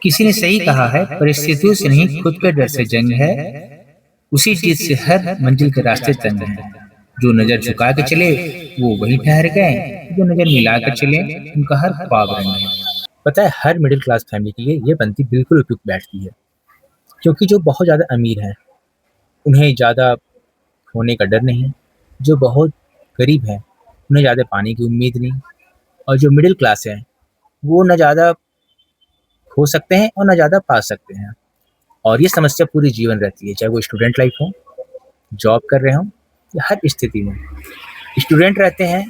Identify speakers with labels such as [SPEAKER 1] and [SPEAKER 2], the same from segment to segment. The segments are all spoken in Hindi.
[SPEAKER 1] किसी ने सही कहा है, परिस्थितियों से नहीं खुद के डर से जंग है। उसी चीज से हर मंजिल के रास्ते तंग हैं। जो नजर झुका के चले वो वहीं ठहर गए, जो नजर मिला कर चले उनका हर ख्वाब रंग है। पता है, हर मिडिल क्लास फैमिली के लिए ये पंक्ति बिल्कुल उपयुक्त बैठती है, क्योंकि जो बहुत ज्यादा अमीर हैं उन्हें ज्यादा होने का डर नहीं, जो बहुत गरीब हैं उन्हें ज्यादा पाने की उम्मीद नहीं, और जो मिडिल क्लास है वो न ज्यादा खो सकते हैं और न ज्यादा पा सकते हैं। और ये समस्या पूरी जीवन रहती है, चाहे वो स्टूडेंट लाइफ हो, जॉब कर रहे हों, या हर स्थिति में। स्टूडेंट रहते हैं,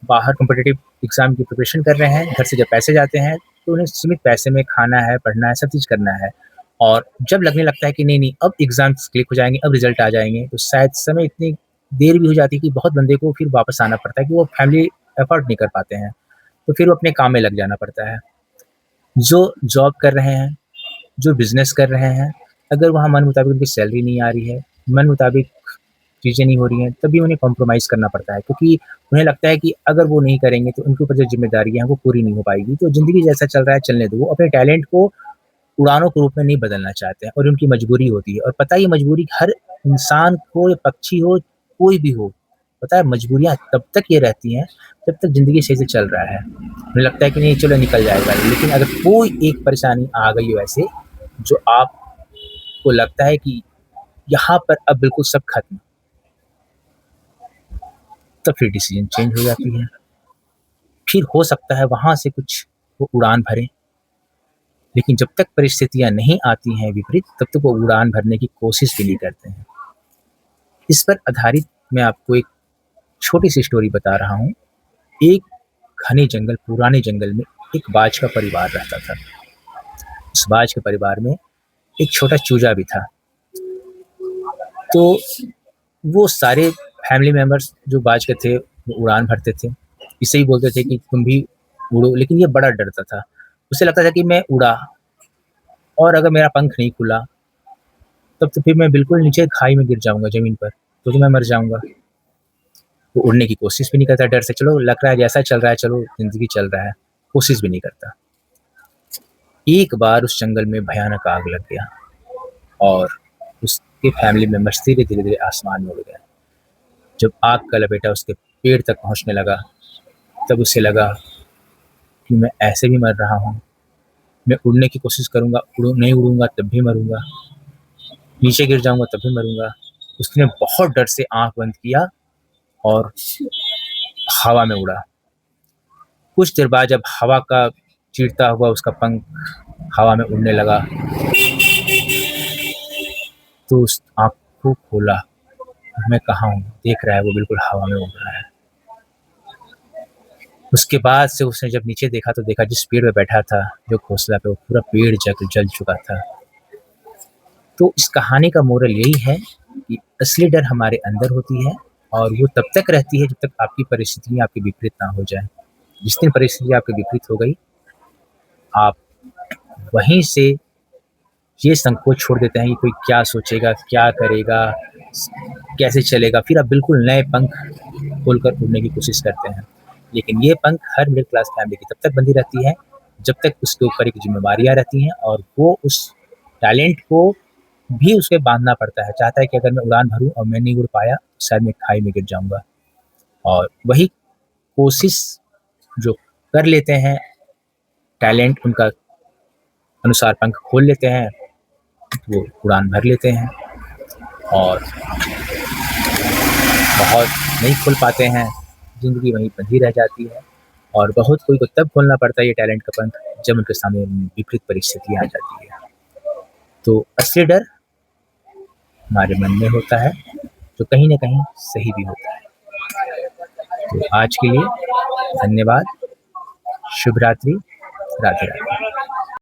[SPEAKER 1] बाहर कॉम्पिटिटिव एग्जाम की प्रिपरेशन कर रहे हैं, घर से जब पैसे जाते हैं तो उन्हें सीमित पैसे में खाना है, पढ़ना है, सब चीज़ करना है। और जब लगने लगता है कि नहीं, नहीं अब एग्ज़ाम्स क्लिक हो जाएँगे, अब रिज़ल्ट आ जाएँगे, तो शायद समय इतनी देर भी हो जाती है कि बहुत बंदे को फिर वापस आना पड़ता है कि वो फैमिली अफ़ोर्ड नहीं कर पाते हैं, तो फिर वो अपने काम में लग जाना पड़ता है। जो जॉब कर रहे हैं, जो बिज़नेस कर रहे हैं, अगर वहाँ मन मुताबिक उनकी सैलरी नहीं आ रही है, मन मुताबिक चीज़ें नहीं हो रही हैं, तब भी उन्हें कॉम्प्रोमाइज़ करना पड़ता है, क्योंकि उन्हें लगता है कि अगर वो नहीं करेंगे तो उनके ऊपर जो ज़िम्मेदारियाँ हैं वो पूरी नहीं हो पाएगी। तो ज़िंदगी जैसा चल रहा है चलने दो, वो अपने टैलेंट को उड़ानों के रूप में नहीं बदलना चाहते हैं, और उनकी मजबूरी होती है। और पता है ये मजबूरी हर इंसान को, या पक्षी हो, कोई भी हो, पता है मजबूरियाँ तब तक ये रहती हैं जब तक ज़िंदगी सही से चल रहा है। उन्हें लगता है कि नहीं चलो निकल जाएगा, लेकिन अगर कोई एक परेशानी आ गई हो ऐसे, जो आपको लगता है कि यहाँ पर अब बिल्कुल सब खत्म, तब फिर डिसीज़न चेंज हो जाती है। फिर हो सकता है वहाँ से कुछ वो उड़ान भरें, लेकिन जब तक परिस्थितियाँ नहीं आती हैं विपरीत, तब तक वो उड़ान भरने की कोशिश भी नहीं करते हैं। इस पर आधारित मैं आपको एक छोटी-सी स्टोरी बता रहा हूँ। एक घने जंगल, पुराने जंगल में एक बाज का परिवार रहता था। उस बाज के परिवार में एक छोटा चूजा भी था। तो वो सारे फैमिली मेंबर्स जो बाज के थे, वो उड़ान भरते थे। इसे ही बोलते थे कि तुम भी उड़ो, लेकिन ये बड़ा डरता था। उसे लगता था कि मैं उड़ा और अगर मेरा पंख नहीं खुला, तब तो फिर मैं बिल्कुल नीचे खाई में गिर जाऊँगा ज़मीन पर, तो मैं मर जाऊँगा। वो उड़ने की कोशिश भी नहीं करता डर से, चलो लग रहा है जैसा चल रहा है, चलो ज़िंदगी चल रहा है, कोशिश भी नहीं करता। एक बार उस जंगल में भयानक आग लग गया और उसके फैमिली मेंबर्स धीरे-धीरे आसमान में उड़ गए। जब आग का लपेटा उसके पेट तक पहुँचने लगा, तब उसे लगा कि मैं ऐसे भी मर रहा हूँ, मैं उड़ने की कोशिश करूँगा, नहीं उड़ूँगा तब भी मरूँगा, नीचे गिर जाऊँगा तब भी मरूँगा। उसने बहुत डर से आँख बंद किया और हवा में उड़ा। कुछ देर बाद जब हवा का चीरता हुआ उसका पंख हवा में उड़ने लगा, तो उस आँख को खोला, मैं कहाँ हूँ? देख रहा है वो बिल्कुल हवा में उड़ रहा है। उसके बाद से उसने जब नीचे देखा तो देखा जिस पेड़ पे बैठा था, जो घोंसला पे, वो पूरा पेड़ जल चुका था। तो इस कहानी का मोरल यही है कि असली डर हमारे अंदर होती है, और वो तब तक रहती है जब तक आपकी परिस्थितियाँ आपके विपरीत ना हो जाएँ। जिस दिन परिस्थिति आपके विपरीत हो गई, आप वहीं से ये संकोच छोड़ देते हैं कि कोई क्या सोचेगा, क्या करेगा, कैसे चलेगा, फिर आप बिल्कुल नए पंख खोलकर उड़ने की कोशिश करते हैं। लेकिन ये पंख हर मिडिल क्लास फैमिली की तब तक बंधी रहती है, जब तक उसके ऊपर एक ज़िम्मेवारियाँ रहती हैं, और वो उस टैलेंट को भी उसे बाँधना पड़ता है। चाहता है कि अगर मैं उड़ान भरूँ और मैं नहीं उड़ पाया, शायद मैं खाई में गिर जाऊँगा। और वही कोशिश जो कर लेते हैं, टैलेंट उनका अनुसार पंख खोल लेते हैं, वो उड़ान भर लेते हैं, और बहुत नहीं खोल पाते हैं, ज़िंदगी वहीं बंधी रह जाती है। और बहुत कोई को तब खोलना पड़ता है ये टैलेंट का पंख, जब उनके सामने विपरीत परिस्थितियाँ आ जाती है। तो असली डर हमारे मन में होता है, जो कहीं न कहीं सही भी होता है। तो आज के लिए धन्यवाद, शुभ रात्रि, राधे राधे।